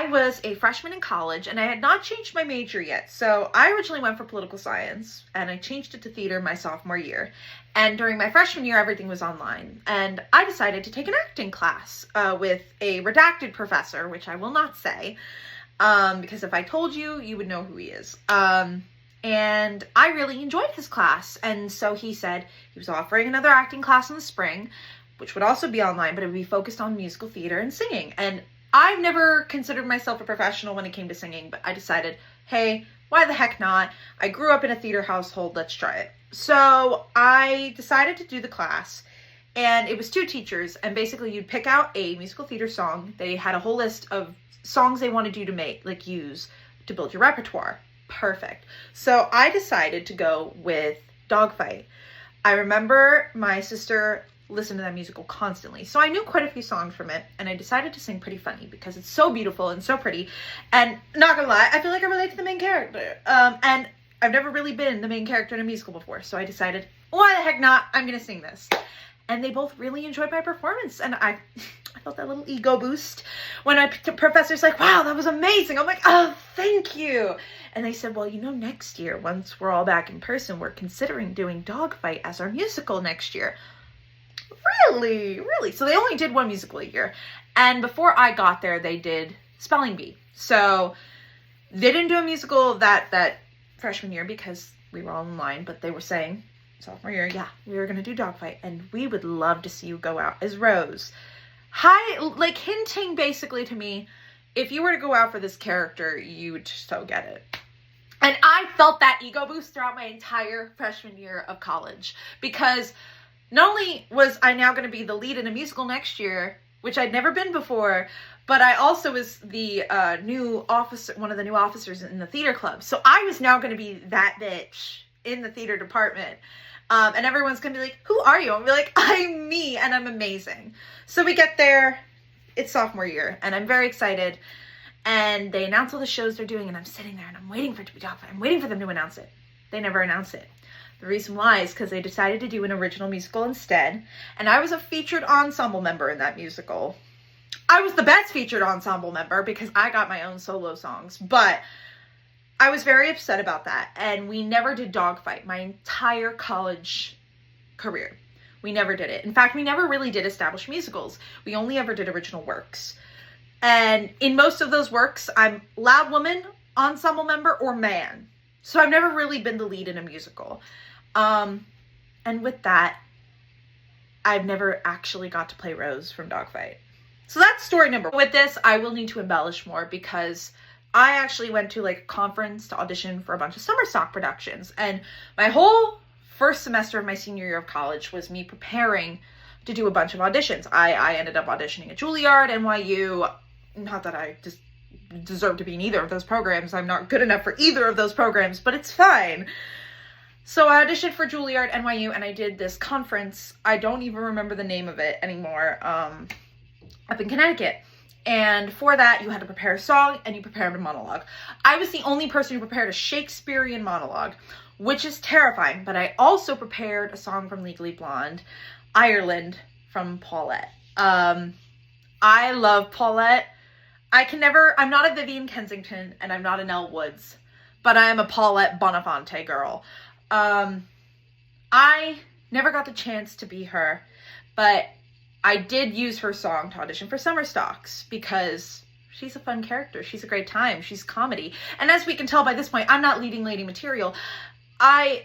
I was a freshman in college and I had not changed my major yet. So I originally went for political science and I changed it to theater my sophomore year. And during my freshman year, everything was online. And I decided to take an acting class with a redacted professor, which I will not say, because if I told you, you would know who he is. And I really enjoyed his class. And so he said he was offering another acting class in the spring, which would also be online, but it would be focused on musical theater and singing. And I've never considered myself a professional when it came to singing, but I decided, hey, why the heck not? I grew up in a theater household, let's try it. So I decided to do the class, and it was 2 teachers, and basically you'd pick out a musical theater song. They had a whole list of songs they wanted you to make, like use to build your repertoire. Perfect. So I decided to go with Dogfight. I remember my sister listened to that musical constantly, so I knew quite a few songs from it, and I decided to sing Pretty Funny because it's so beautiful and so pretty, and not gonna lie, I feel like I relate to the main character, and I've never really been the main character in a musical before, so I decided, why the heck not, I'm gonna sing this. And they both really enjoyed my performance, and I felt that little ego boost when the professor's like, wow, that was amazing. I'm like, oh, thank you. And they said, well, you know, next year, once we're all back in person, we're considering doing Dogfight as our musical next year. Really? So they only did 1 musical a year. And before I got there, they did Spelling Bee. So they didn't do a musical that freshman year because we were all online, but they were saying, sophomore year, yeah, we were going to do Dogfight, and we would love to see you go out as Rose. Like hinting basically to me, if you were to go out for this character, you would so get it. And I felt that ego boost throughout my entire freshman year of college, because not only was I now going to be the lead in a musical next year, which I'd never been before, but I also was the new officer, one of the new officers in the theater club. So I was now going to be that bitch in the theater department. And everyone's going to be like, who are you? I'll be like, I'm me, and I'm amazing. So we get there, it's sophomore year, and I'm very excited. And they announce all the shows they're doing, and I'm sitting there, and I'm waiting for it to be Dogfight. I'm waiting for them to announce it. They never announce it. The reason why is because they decided to do an original musical instead, and I was a featured ensemble member in that musical. I was the best featured ensemble member because I got my own solo songs, but I was very upset about that, and we never did Dogfight my entire college career. We never did it. In fact, we never really did established musicals. We only ever did original works. And in most of those works, I'm loud woman, ensemble member, or man. So I've never really been the lead in a musical. And with that, I've never actually got to play Rose from Dogfight. So that's story number 1. With this, I will need to embellish more because I actually went to like a conference to audition for a bunch of summer stock productions. And my whole first semester of my senior year of college was me preparing to do a bunch of auditions. I ended up auditioning at Juilliard, NYU. Not that I just deserve to be in either of those programs. I'm not good enough for either of those programs, but it's fine. So I auditioned for Juilliard, NYU, and I did this conference. I don't even remember the name of it anymore, up in Connecticut. And for that, you had to prepare a song and you prepared a monologue. I was the only person who prepared a Shakespearean monologue, which is terrifying. But I also prepared a song from Legally Blonde, Ireland, from Paulette. I love Paulette. I'm not a Vivian Kensington and I'm not an Elle Woods, but I am a Paulette Boniface girl. I never got the chance to be her, but I did use her song to audition for Summer Stocks because she's a fun character. She's a great time. She's comedy. And as we can tell by this point, I'm not leading lady material. I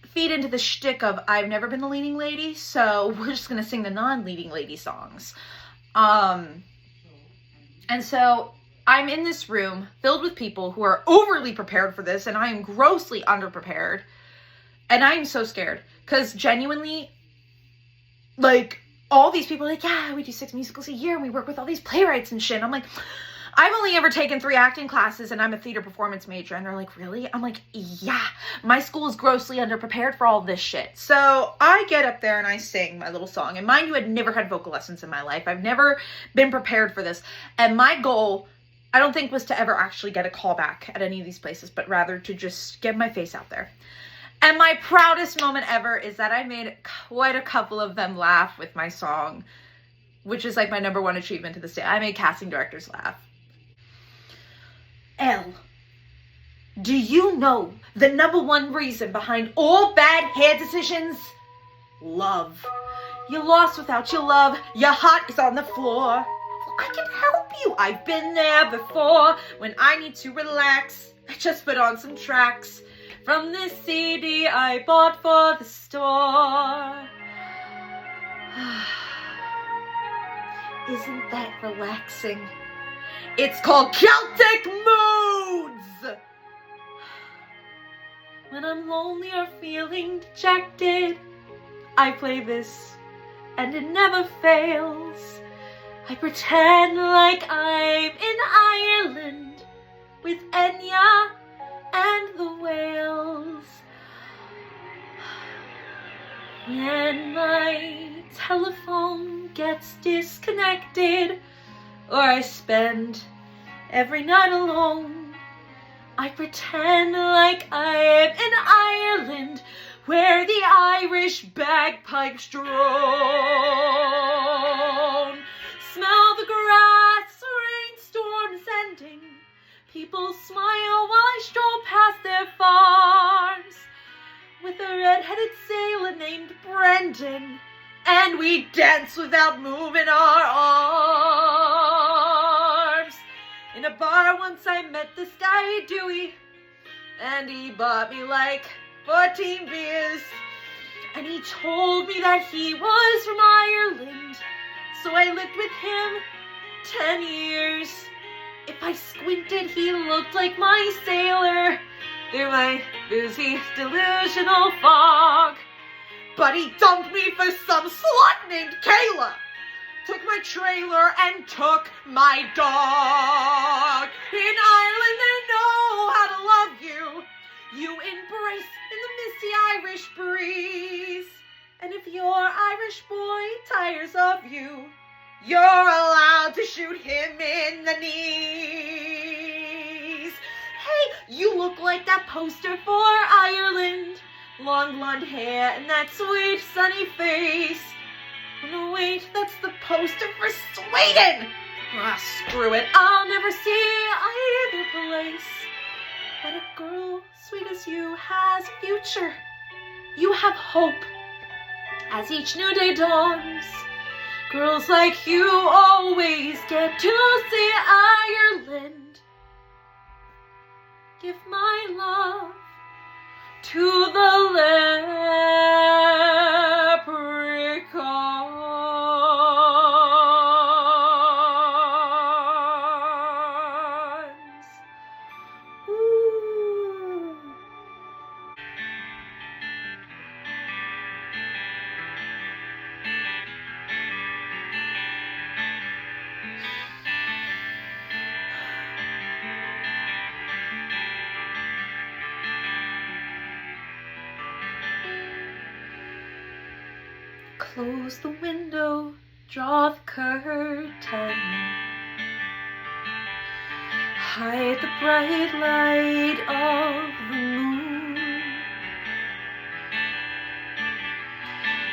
feed into the shtick of I've never been the leading lady, so we're just going to sing the non-leading lady songs. And so I'm in this room filled with people who are overly prepared for this, and I am grossly underprepared. And I am so scared because genuinely, like, all these people are like, yeah, we do 6 musicals a year and we work with all these playwrights and shit. And I'm like, I've only ever taken 3 acting classes and I'm a theater performance major. And they're like, really? I'm like, yeah, my school is grossly underprepared for all this shit. So I get up there and I sing my little song. And mind you, I'd never had vocal lessons in my life. I've never been prepared for this. And my goal, I don't think, was to ever actually get a call back at any of these places, but rather to just get my face out there. And my proudest moment ever is that I made quite a couple of them laugh with my song, which is like my #1 achievement to this day. I made casting directors laugh. Well, do you know the number one reason behind all bad hair decisions? Love. You're lost without your love. Your heart is on the floor. I can help you. I've been there before. When I need to relax, I just put on some tracks from this CD I bought for the store. Isn't that relaxing? It's called Celtic Moods! When I'm lonely or feeling dejected, I play this, and it never fails. I pretend like I'm in Ireland with Enya and the whales. When my telephone gets disconnected, or I spend every night alone, I pretend like I'm in Ireland where the Irish bagpipes drone. Smell the grass, rainstorms ending. People smile while I stroll past their farms with a red-headed sailor named Brendan, and we dance without moving our arms. In a bar once I met this guy Dewey, and he bought me like 14 beers, and he told me that he was from Ireland, so I lived with him 10 years. If I squinted, he looked like my sailor through my boozy, delusional fog. But he dumped me for some slut named Kayla, took my trailer and took my dog. In Ireland they know how to love you. You embrace in the misty Irish breeze. And if your Irish boy tires of you, you're allowed to shoot him in the knees. Hey, you look like that poster for Ireland. Long blonde hair and that sweet sunny face. Oh no, wait, that's the poster for Sweden. Ah, screw it, I'll never see either place. But a girl sweet as you has a future. You have hope as each new day dawns. Girls like you always get to see Ireland. Give my love to the leprechauns. Ooh. Close the window, draw the curtain. Hide the bright light of the moon.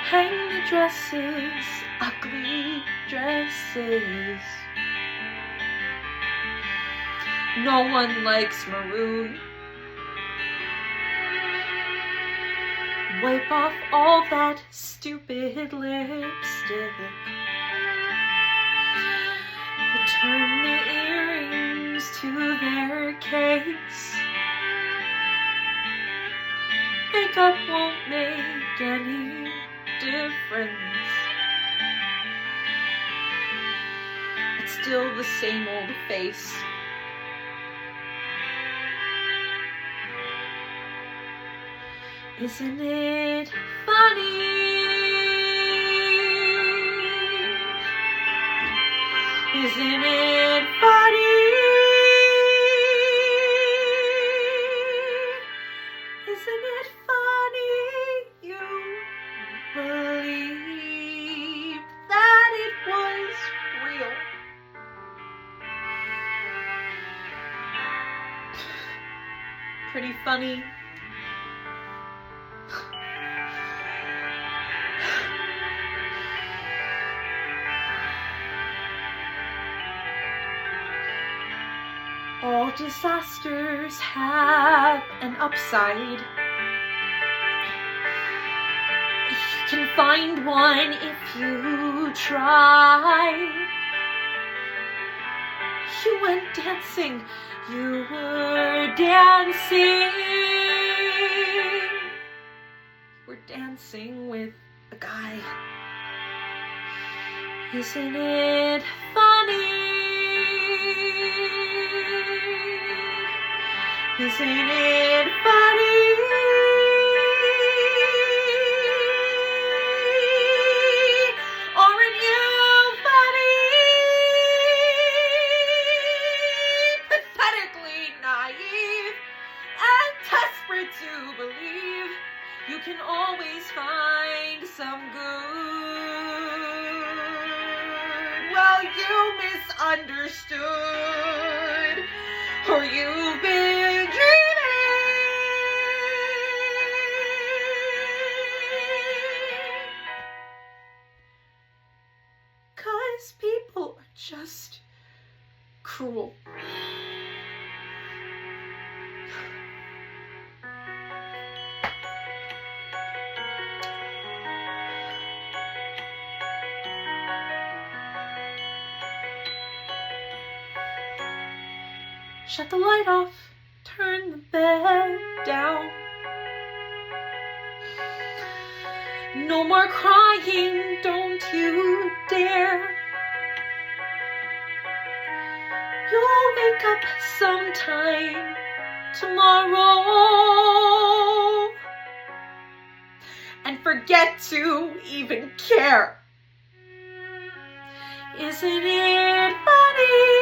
Hang the dresses, ugly dresses. No one likes maroon. Wipe off all that stupid lipstick. Return the earrings to their case. Makeup won't make any difference. It's still the same old face. Isn't it funny? Isn't it funny? Isn't it funny you believed that it was real? Pretty funny. All All disasters have an upside. You can find one if you try. You went dancing, you were dancing. We're dancing with a guy. Isn't it funny? Isn't it funny? Aren't you funny? Pathetically naive and desperate to believe you can always find some good. Well, you misunderstood, or you've been dreaming. 'Cause people are just cruel. Shut the light off, turn the bed down. No more crying, don't you dare. You'll wake up sometime tomorrow and forget to even care. Isn't it funny?